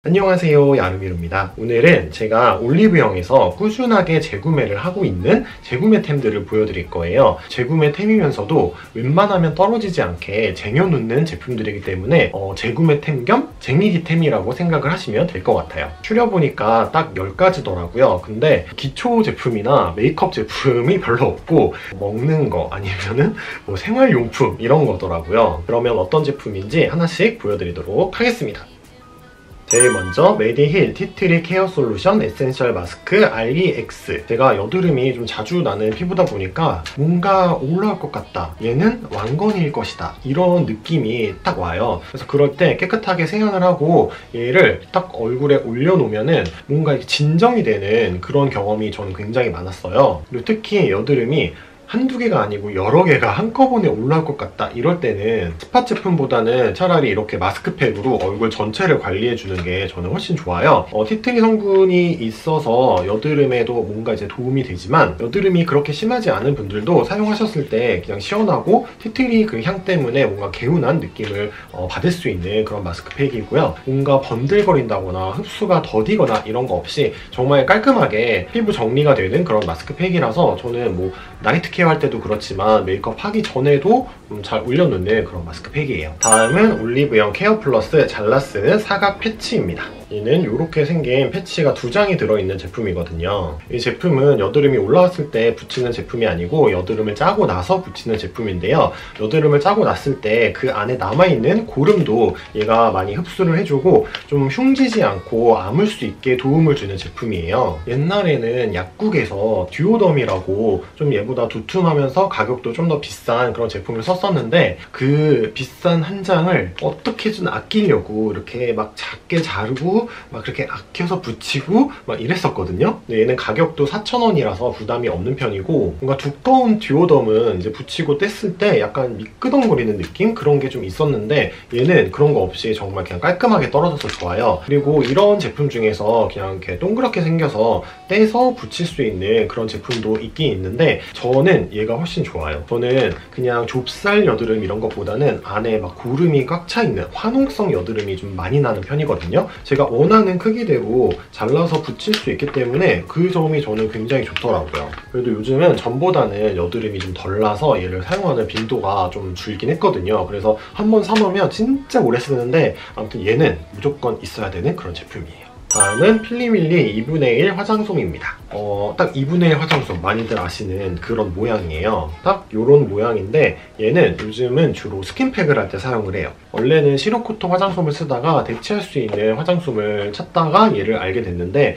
안녕하세요, 야르미루입니다. 오늘은 제가 올리브영에서 꾸준하게 재구매를 하고 있는 재구매템들을 보여드릴 거예요. 재구매템이면서도 웬만하면 떨어지지 않게 쟁여놓는 제품들이기 때문에 재구매템 겸 쟁이기템이라고 생각을 하시면 될 것 같아요. 추려보니까 딱 10가지더라고요. 근데 기초 제품이나 메이크업 제품이 별로 없고 먹는 거 아니면은 뭐 생활용품 이런 거더라고요. 그러면 어떤 제품인지 하나씩 보여드리도록 하겠습니다. 제일 먼저 메디힐 티트리 케어 솔루션 에센셜 마스크 REX. 제가 여드름이 좀 자주 나는 피부다 보니까 뭔가 올라올 것 같다, 얘는 왕건일 것이다, 이런 느낌이 딱 와요. 그래서 그럴 때 깨끗하게 세안을 하고 얘를 딱 얼굴에 올려놓으면은 뭔가 진정이 되는 그런 경험이 저는 굉장히 많았어요. 그리고 특히 여드름이 한두 개가 아니고 여러 개가 한꺼번에 올라올 것 같다, 이럴 때는 스팟 제품보다는 차라리 이렇게 마스크팩으로 얼굴 전체를 관리해주는 게 저는 훨씬 좋아요. 티트리 성분이 있어서 여드름에도 뭔가 이제 도움이 되지만, 여드름이 그렇게 심하지 않은 분들도 사용하셨을 때 그냥 시원하고 티트리 그 향 때문에 뭔가 개운한 느낌을 받을 수 있는 그런 마스크팩이고요. 뭔가 번들거린다거나 흡수가 더디거나 이런 거 없이 정말 깔끔하게 피부 정리가 되는 그런 마스크팩이라서 저는 뭐 나이트 케어 할 때도 그렇지만 메이크업 하기 전에도 잘 올려놓는 그런 마스크팩이에요. 다음은 올리브영 케어 플러스 잘라 쓰는 사각 패치입니다. 얘는 이렇게 생긴 패치가 2장이 들어있는 제품이거든요. 이 제품은 여드름이 올라왔을 때 붙이는 제품이 아니고 여드름을 짜고 나서 붙이는 제품인데요. 여드름을 짜고 났을 때 그 안에 남아있는 고름도 얘가 많이 흡수를 해주고 좀 흉지지 않고 아물 수 있게 도움을 주는 제품이에요. 옛날에는 약국에서 듀오덤이라고 좀 얘보다 두툼하면서 가격도 좀 더 비싼 그런 제품을 썼었는데, 그 비싼 한 장을 어떻게든 아끼려고 이렇게 막 작게 자르고 막 그렇게 아껴서 붙이고 막 이랬었거든요. 근데 얘는 가격도 4,000원이라서 부담이 없는 편이고, 뭔가 두꺼운 듀오덤은 이제 붙이고 뗐을 때 약간 미끄덩거리는 느낌? 그런 게 좀 있었는데 얘는 그런 거 없이 정말 그냥 깔끔하게 떨어져서 좋아요. 그리고 이런 제품 중에서 그냥 이렇게 동그랗게 생겨서 떼서 붙일 수 있는 그런 제품도 있긴 있는데 저는 얘가 훨씬 좋아요. 저는 그냥 좁쌀 여드름 이런 것보다는 안에 막 고름이 꽉 차 있는 화농성 여드름이 좀 많이 나는 편이거든요. 제가 원하는 크기대로 잘라서 붙일 수 있기 때문에 그 점이 저는 굉장히 좋더라고요. 그래도 요즘은 전보다는 여드름이 좀 덜 나서 얘를 사용하는 빈도가 좀 줄긴 했거든요. 그래서 한번 사놓으면 진짜 오래 쓰는데, 아무튼 얘는 무조건 있어야 되는 그런 제품이에요. 다음은 필리밀리 2분의 1 화장솜입니다. 딱 2분의 1 화장솜 많이들 아시는 그런 모양이에요. 딱 이런 모양인데 얘는 요즘은 주로 스킨팩을 할 때 사용을 해요. 원래는 시로코토 화장솜을 쓰다가 대체할 수 있는 화장솜을 찾다가 얘를 알게 됐는데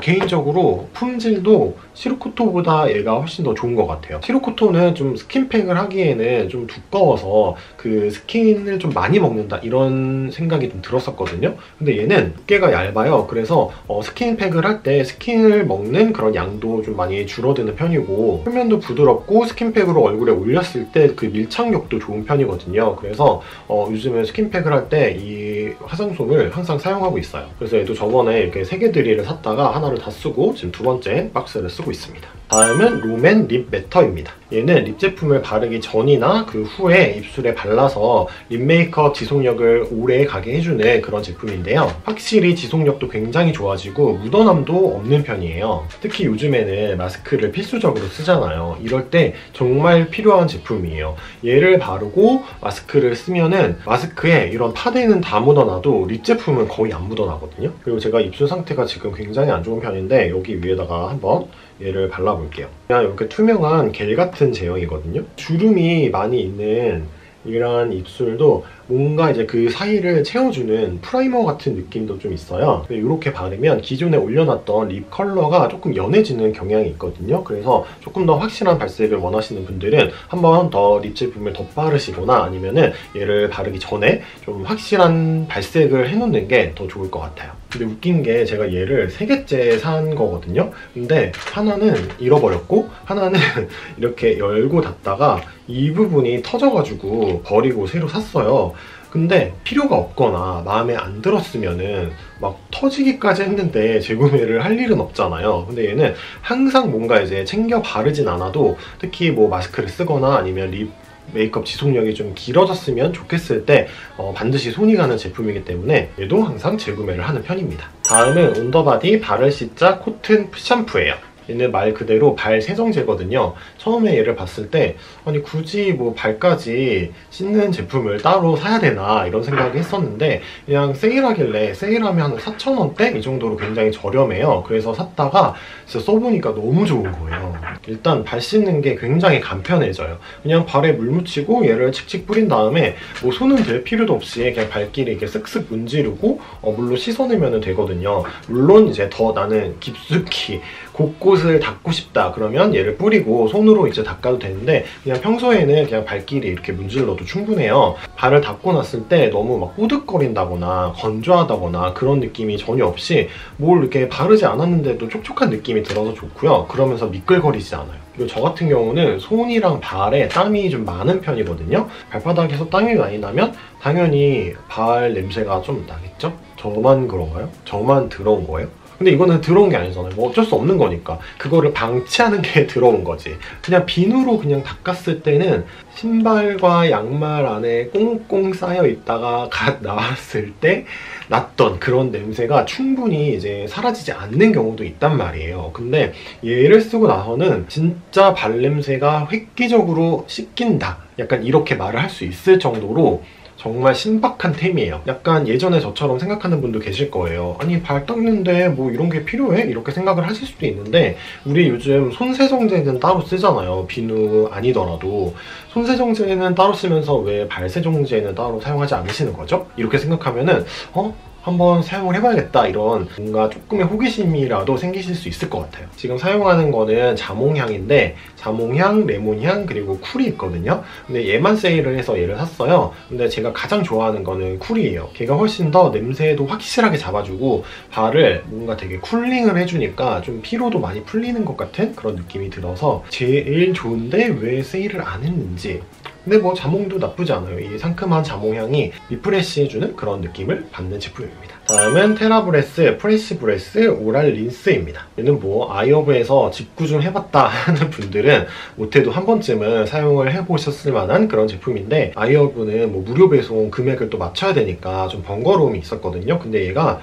개인적으로 품질도 시로코토보다 얘가 훨씬 더 좋은 것 같아요. 시로코토는 좀 스킨팩을 하기에는 좀 두꺼워서 그 스킨을 좀 많이 먹는다, 이런 생각이 좀 들었었거든요. 근데 얘는 두께가 얇아요. 그래서 스킨팩을 할 때 스킨을 먹는 그런 양도 좀 많이 줄어드는 편이고, 표면도 부드럽고 스킨팩으로 얼굴에 올렸을 때 그 밀착력도 좋은 편이거든요. 그래서 요즘에 스킨팩을 할 때 이 화장솜을 항상 사용하고 있어요. 그래서 얘도 저번에 이렇게 3개들이를 샀다가 하나를 다 쓰고 지금 2번째 박스를 쓰고 있습니다. 다음은 롬앤 립 매터입니다. 얘는 립 제품을 바르기 전이나 그 후에 입술에 발라서 립 메이크업 지속력을 오래 가게 해주는 그런 제품인데요. 확실히 지속력도 굉장히 좋아지고 묻어남도 없는 편이에요. 특히 요즘에는 마스크를 필수적으로 쓰잖아요. 이럴 때 정말 필요한 제품이에요. 얘를 바르고 마스크를 쓰면은 마스크에 이런 파데는 다 묻어나도 립 제품은 거의 안 묻어나거든요. 그리고 제가 입술 상태가 지금 굉장히 안 좋은 편인데 여기 위에다가 한번 얘를 발라볼게요. 그냥 이렇게 투명한 겔 같은 제형이거든요. 주름이 많이 있는 이런 입술도 뭔가 이제 그 사이를 채워주는 프라이머 같은 느낌도 좀 있어요. 이렇게 바르면 기존에 올려놨던 립 컬러가 조금 연해지는 경향이 있거든요. 그래서 조금 더 확실한 발색을 원하시는 분들은 한 번 더 립 제품을 덧바르시거나 아니면은 얘를 바르기 전에 좀 확실한 발색을 해놓는 게 더 좋을 것 같아요. 근데 웃긴 게 제가 얘를 3개째 산 거거든요. 근데 하나는 잃어버렸고 하나는 이렇게 열고 닫다가 이 부분이 터져가지고 버리고 새로 샀어요. 근데 필요가 없거나 마음에 안 들었으면은 막 터지기까지 했는데 재구매를 할 일은 없잖아요. 근데 얘는 항상 뭔가 이제 챙겨 바르진 않아도, 특히 뭐 마스크를 쓰거나 아니면 립 메이크업 지속력이 좀 길어졌으면 좋겠을 때 반드시 손이 가는 제품이기 때문에 얘도 항상 재구매를 하는 편입니다. 다음은 온더바디 바를 씻자 코튼 샴푸예요. 얘는 말 그대로 발 세정제거든요. 처음에 얘를 봤을 때 아니 굳이 뭐 발까지 씻는 제품을 따로 사야 되나 이런 생각을 했었는데 그냥 세일하길래 세일하면 한 4,000원대? 이 정도로 굉장히 저렴해요. 그래서 샀다가 진짜 써보니까 너무 좋은 거예요. 일단 발 씻는 게 굉장히 간편해져요. 그냥 발에 물 묻히고 얘를 칙칙 뿌린 다음에 뭐 손은 댈 필요도 없이 그냥 발길이 이렇게 쓱쓱 문지르고 물로 씻어내면 되거든요. 물론 이제 더 나는 깊숙이 곳곳을 닦고 싶다 그러면 얘를 뿌리고 손으로 이제 닦아도 되는데 그냥 평소에는 그냥 발길이 이렇게 문질러도 충분해요. 발을 닦고 났을 때 너무 막 꼬득거린다거나 건조하다거나 그런 느낌이 전혀 없이 뭘 이렇게 바르지 않았는데도 촉촉한 느낌이 들어서 좋고요. 그러면서 미끌거리지 않아요. 그리고 저 같은 경우는 손이랑 발에 땀이 좀 많은 편이거든요. 발바닥에서 땀이 많이 나면 당연히 발 냄새가 좀 나겠죠? 저만 그런가요? 저만 더러운 거예요? 근데 이거는 들어온 게 아니잖아요. 뭐 어쩔 수 없는 거니까. 그거를 방치하는 게 들어온 거지. 그냥 비누로 그냥 닦았을 때는 신발과 양말 안에 꽁꽁 쌓여 있다가 갓 나왔을 때 났던 그런 냄새가 충분히 이제 사라지지 않는 경우도 있단 말이에요. 근데 얘를 쓰고 나서는 진짜 발냄새가 획기적으로 씻긴다. 약간 이렇게 말을 할 수 있을 정도로 정말 신박한 템이에요. 약간 예전에 저처럼 생각하는 분도 계실 거예요. 아니 발 닦는데 뭐 이런 게 필요해? 이렇게 생각을 하실 수도 있는데 우리 요즘 손세정제는 따로 쓰잖아요. 비누 아니더라도. 손세정제는 따로 쓰면서 왜 발세정제는 따로 사용하지 않으시는 거죠? 이렇게 생각하면은 한번 사용을 해봐야겠다 이런 뭔가 조금의 호기심이라도 생기실 수 있을 것 같아요. 지금 사용하는 거는 자몽향인데 자몽향, 레몬향 그리고 쿨이 있거든요. 근데 얘만 세일을 해서 얘를 샀어요. 근데 제가 가장 좋아하는 거는 쿨이에요. 걔가 훨씬 더 냄새도 확실하게 잡아주고 발을 뭔가 되게 쿨링을 해주니까 좀 피로도 많이 풀리는 것 같은 그런 느낌이 들어서 제일 좋은데 왜 세일을 안 했는지. 근데 뭐 자몽도 나쁘지 않아요. 이 상큼한 자몽향이 리프레시해주는 그런 느낌을 받는 제품입니다. 다음은 테라브레스 프레시브레스 오랄 린스입니다. 얘는 뭐 아이허브에서 직구 좀 해봤다 하는 분들은 못해도 한 번쯤은 사용을 해보셨을 만한 그런 제품인데 아이허브는 뭐 무료 배송 금액을 또 맞춰야 되니까 좀 번거로움이 있었거든요. 근데 얘가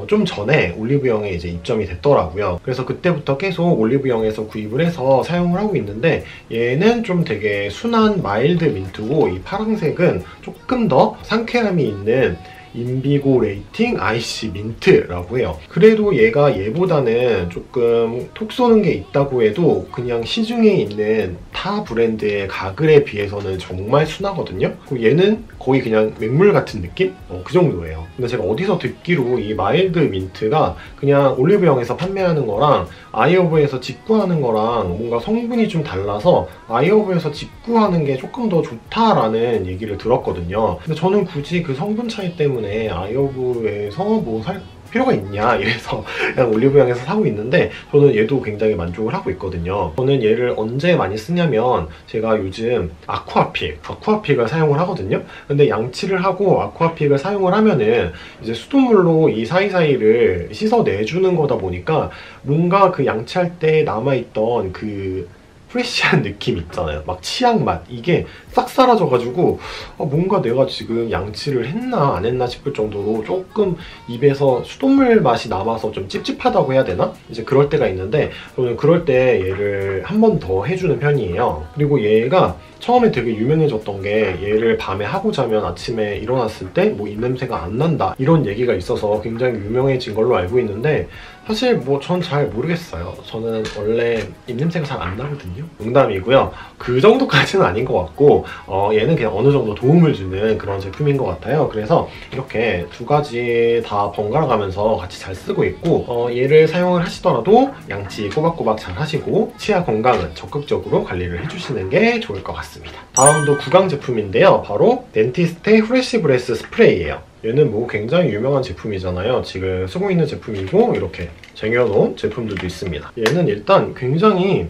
좀 전에 올리브영에 이제 입점이 됐더라고요. 그래서 그때부터 계속 올리브영에서 구입을 해서 사용을 하고 있는데 얘는 좀 되게 순한 마일드 민트고 이 파란색은 조금 더 상쾌함이 있는 인비고 레이팅 아이시 민트라고 해요. 그래도 얘가 얘보다는 조금 톡 쏘는 게 있다고 해도 그냥 시중에 있는 타 브랜드의 가글에 비해서는 정말 순하거든요. 그리고 얘는 거의 그냥 맹물 같은 느낌? 그 정도예요. 근데 제가 어디서 듣기로 이 마일드 민트가 그냥 올리브영에서 판매하는 거랑 아이허브에서 직구하는 거랑 뭔가 성분이 좀 달라서 아이허브에서 직구하는 게 조금 더 좋다라는 얘기를 들었거든요. 근데 저는 굳이 그 성분 차이 때문에 아이허브에서 뭐 살 필요가 있냐 이래서 그냥 올리브영에서 사고 있는데 저는 얘도 굉장히 만족을 하고 있거든요. 저는 얘를 언제 많이 쓰냐면 제가 요즘 아쿠아픽을 사용을 하거든요. 근데 양치를 하고 아쿠아픽을 사용을 하면은 이제 수돗물로 이 사이사이를 씻어내주는 거다 보니까 뭔가 그 양치할 때 남아있던 그 프레시한 느낌 있잖아요. 막 치약 맛 이게 싹 사라져가지고 뭔가 내가 지금 양치를 했나 안 했나 싶을 정도로 조금 입에서 수돗물 맛이 남아서 좀 찝찝하다고 해야 되나? 이제 그럴 때가 있는데 저는 그럴 때 얘를 한 번 더 해주는 편이에요. 그리고 얘가 처음에 되게 유명해졌던 게 얘를 밤에 하고 자면 아침에 일어났을 때 뭐 입냄새가 안 난다 이런 얘기가 있어서 굉장히 유명해진 걸로 알고 있는데 사실 뭐 전 잘 모르겠어요. 저는 원래 입냄새가 잘 안 나거든요. 농담이고요. 그 정도까지는 아닌 것 같고 얘는 그냥 어느 정도 도움을 주는 그런 제품인 것 같아요. 그래서 이렇게 두 가지 다 번갈아 가면서 같이 잘 쓰고 있고 얘를 사용을 하시더라도 양치 꼬박꼬박 잘 하시고 치아 건강은 적극적으로 관리를 해주시는 게 좋을 것 같습니다. 다음도 구강 제품인데요. 바로 덴티스테 프레시브레스 스프레이예요. 얘는 뭐 굉장히 유명한 제품이잖아요. 지금 쓰고 있는 제품이고 이렇게 쟁여놓은 제품들도 있습니다. 얘는 일단 굉장히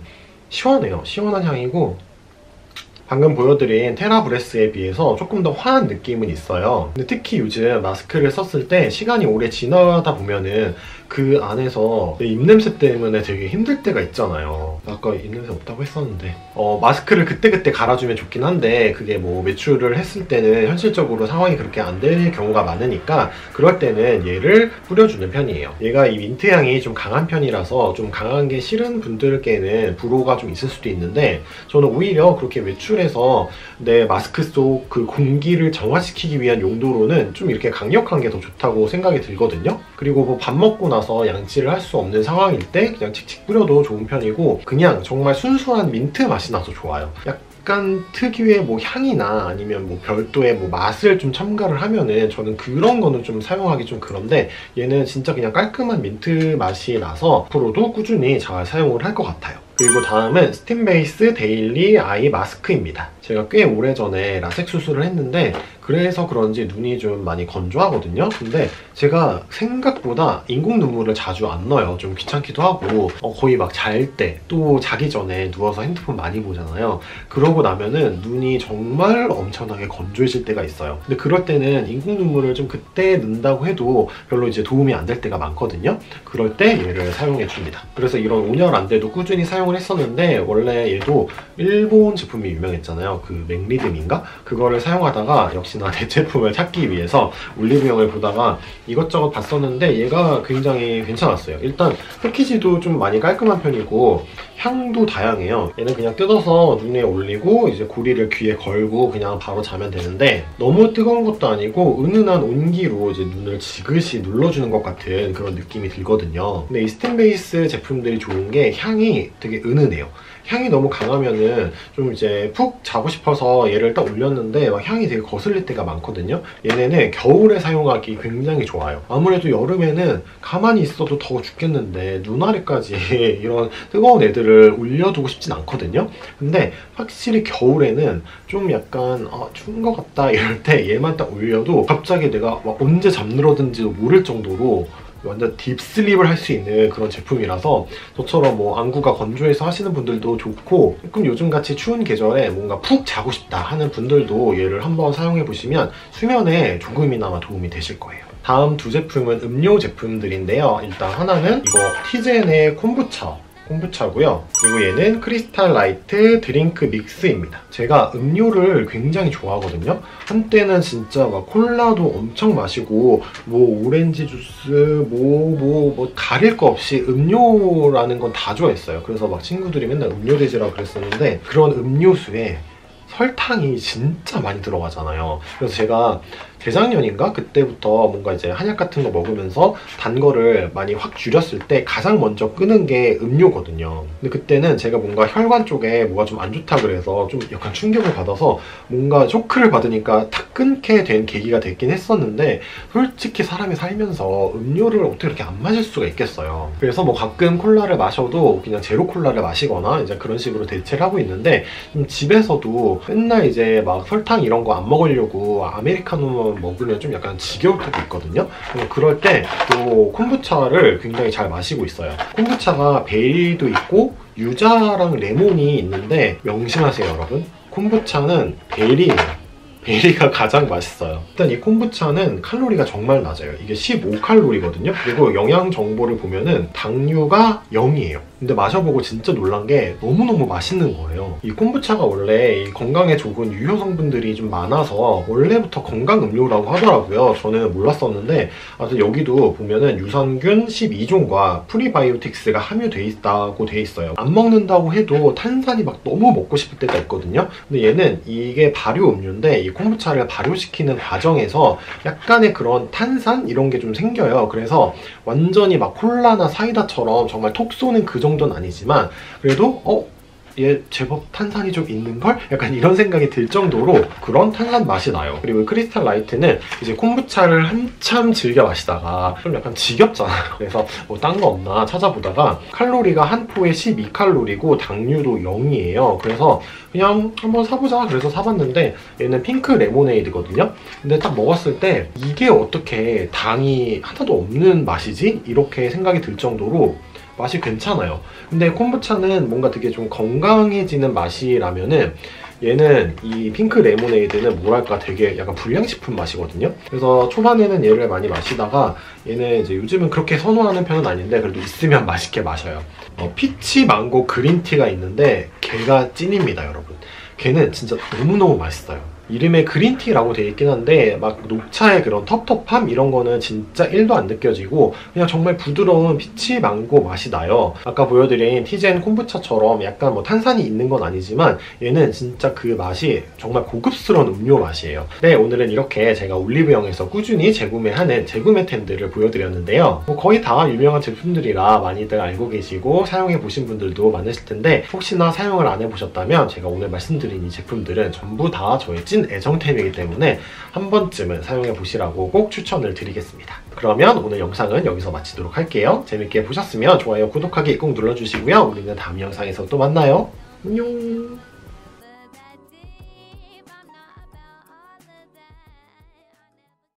시원해요. 시원한 향이고 방금 보여드린 테라브레스에 비해서 조금 더 환한 느낌은 있어요. 근데 특히 요즘 마스크를 썼을 때 시간이 오래 지나다 보면은 그 안에서 내 입냄새 때문에 되게 힘들 때가 있잖아요. 아까 입냄새 없다고 했었는데 마스크를 그때그때 갈아주면 좋긴 한데 그게 뭐 외출을 했을 때는 현실적으로 상황이 그렇게 안 될 경우가 많으니까 그럴 때는 얘를 뿌려주는 편이에요. 얘가 이 민트 향이 좀 강한 편이라서 좀 강한 게 싫은 분들께는 불호가 좀 있을 수도 있는데 저는 오히려 그렇게 외출해서 내 마스크 속 그 공기를 정화시키기 위한 용도로는 좀 이렇게 강력한 게 더 좋다고 생각이 들거든요. 그리고 뭐 밥 먹고 나서 양치를 할 수 없는 상황일 때 그냥 칙칙 뿌려도 좋은 편이고 그냥 정말 순수한 민트 맛이 나서 좋아요. 약간 특유의 뭐 향이나 아니면 뭐 별도의 뭐 맛을 좀 첨가를 하면은 저는 그런 거는 좀 사용하기 좀 그런데 얘는 진짜 그냥 깔끔한 민트 맛이 나서 앞으로도 꾸준히 잘 사용을 할 것 같아요. 그리고 다음은 스팀베이스 데일리 아이 마스크입니다. 제가 꽤 오래전에 라섹 수술을 했는데 그래서 그런지 눈이 좀 많이 건조하거든요. 근데 제가 생각보다 인공 눈물을 자주 안 넣어요. 좀 귀찮기도 하고 거의 막 잘 때 또 자기 전에 누워서 핸드폰 많이 보잖아요. 그러고 나면은 눈이 정말 엄청나게 건조해질 때가 있어요. 근데 그럴 때는 인공 눈물을 좀 그때 넣는다고 해도 별로 이제 도움이 안 될 때가 많거든요. 그럴 때 얘를 사용해 줍니다. 그래서 이런 온열 안 돼도 꾸준히 사용을 했었는데 원래 얘도 일본 제품이 유명했잖아요. 그 맥리듬인가? 그거를 사용하다가 역시나 대체품을 찾기 위해서 올리브영을 보다가 이것저것 봤었는데 얘가 굉장히 괜찮았어요. 일단 패키지도 좀 많이 깔끔한 편이고 향도 다양해요. 얘는 그냥 뜯어서 눈에 올리고 이제 고리를 귀에 걸고 그냥 바로 자면 되는데 너무 뜨거운 것도 아니고 은은한 온기로 이제 눈을 지그시 눌러주는 것 같은 그런 느낌이 들거든요. 근데 이 스팀베이스 제품들이 좋은 게 향이 되게 은은해요. 향이 너무 강하면은 좀 이제 푹 자고 싶어서 얘를 딱 올렸는데 막 향이 되게 거슬릴 때가 많거든요. 얘네는 겨울에 사용하기 굉장히 좋아요. 아무래도 여름에는 가만히 있어도 더워 죽겠는데 눈 아래까지 이런 뜨거운 애들을 올려두고 싶진 않거든요. 근데 확실히 겨울에는 좀 약간 추운 것 같다 이럴 때 얘만 딱 올려도 갑자기 내가 막 언제 잠들었는지도 모를 정도로 완전 딥슬립을 할 수 있는 그런 제품이라서 저처럼 뭐 안구가 건조해서 하시는 분들도 좋고 조금 요즘같이 추운 계절에 뭔가 푹 자고 싶다 하는 분들도 얘를 한번 사용해 보시면 수면에 조금이나마 도움이 되실 거예요. 다음 두 제품은 음료 제품들인데요. 일단 하나는 이거 티젠의 콤부차고요. 그리고 얘는 크리스탈 라이트 드링크 믹스입니다. 제가 음료를 굉장히 좋아하거든요. 한때는 진짜 막 콜라도 엄청 마시고 뭐 오렌지 주스 뭐 가릴 거 없이 음료라는 건 다 좋아했어요. 그래서 막 친구들이 맨날 음료 돼지라고 그랬었는데 그런 음료수에 설탕이 진짜 많이 들어가잖아요. 그래서 제가 재작년인가? 그때부터 뭔가 이제 한약 같은 거 먹으면서 단 거를 많이 확 줄였을 때 가장 먼저 끄는 게 음료거든요. 근데 그때는 제가 뭔가 혈관 쪽에 뭐가 좀 안 좋다 그래서 좀 약간 충격을 받아서 뭔가 쇼크를 받으니까 탁 끊게 된 계기가 됐긴 했었는데 솔직히 사람이 살면서 음료를 어떻게 이렇게 안 마실 수가 있겠어요. 그래서 뭐 가끔 콜라를 마셔도 그냥 제로 콜라를 마시거나 이제 그런 식으로 대체를 하고 있는데 집에서도 맨날 이제 막 설탕 이런 거 안 먹으려고 아메리카노 먹으면 좀 약간 지겨울 때도 있거든요. 그럴 때 또 콤부차를 굉장히 잘 마시고 있어요. 콤부차가 베리도 있고 유자랑 레몬이 있는데 명심하세요 여러분. 콤부차는 베리예요. 베리가 가장 맛있어요. 일단 이 콤부차는 칼로리가 정말 낮아요. 이게 15칼로리거든요. 그리고 영양 정보를 보면은 당류가 0이에요. 근데 마셔보고 진짜 놀란 게 너무너무 맛있는 거예요. 이 콤부차가 원래 이 건강에 좋은 유효 성분들이 좀 많아서 원래부터 건강 음료라고 하더라고요. 저는 몰랐었는데 아무튼 여기도 보면은 유산균 12종과 프리바이오틱스가 함유돼 있다고 돼 있어요. 안 먹는다고 해도 탄산이 막 너무 먹고 싶을 때가 있거든요. 근데 얘는 이게 발효 음료인데 이 콤부차를 발효시키는 과정에서 약간의 그런 탄산 이런 게 좀 생겨요. 그래서 완전히 막 콜라나 사이다처럼 정말 톡 쏘는 그 정도는 아니지만 그래도 얘 제법 탄산이 좀 있는걸? 약간 이런 생각이 들 정도로 그런 탄산 맛이 나요. 그리고 크리스탈 라이트는 이제 콤부차를 한참 즐겨 마시다가 좀 약간 지겹잖아요. 그래서 뭐 딴 거 없나 찾아보다가 칼로리가 한 포에 12칼로리고 당류도 0이에요. 그래서 그냥 한번 사보자 그래서 사봤는데 얘는 핑크 레모네이드거든요. 근데 딱 먹었을 때 이게 어떻게 당이 하나도 없는 맛이지? 이렇게 생각이 들 정도로 맛이 괜찮아요. 근데 콤부차는 뭔가 되게 좀 건강해지는 맛이라면은 얘는 이 핑크 레모네이드는 뭐랄까 되게 약간 불량식품 맛이거든요. 그래서 초반에는 얘를 많이 마시다가 얘는 이제 요즘은 그렇게 선호하는 편은 아닌데 그래도 있으면 맛있게 마셔요. 피치 망고 그린티가 있는데 걔가 찐입니다, 여러분. 걔는 진짜 너무너무 맛있어요. 이름에 그린티라고 되어 있긴 한데 막 녹차의 그런 텁텁함 이런 거는 진짜 1도 안 느껴지고 그냥 정말 부드러운 피치 망고 맛이 나요. 아까 보여드린 티젠 콤부차처럼 약간 뭐 탄산이 있는 건 아니지만 얘는 진짜 그 맛이 정말 고급스러운 음료 맛이에요. 네, 오늘은 이렇게 제가 올리브영에서 꾸준히 재구매하는 재구매템들을 보여드렸는데요. 뭐 거의 다 유명한 제품들이라 많이들 알고 계시고 사용해 보신 분들도 많으실 텐데 혹시나 사용을 안 해보셨다면 제가 오늘 말씀드린 이 제품들은 전부 다 저의 찐 애정템이기 때문에 한 번쯤은 사용해 보시라고 꼭 추천을 드리겠습니다. 그러면 오늘 영상은 여기서 마치도록 할게요. 재밌게 보셨으면 좋아요, 구독하기 꼭 눌러주시고요. 우리는 다음 영상에서 또 만나요. 안녕.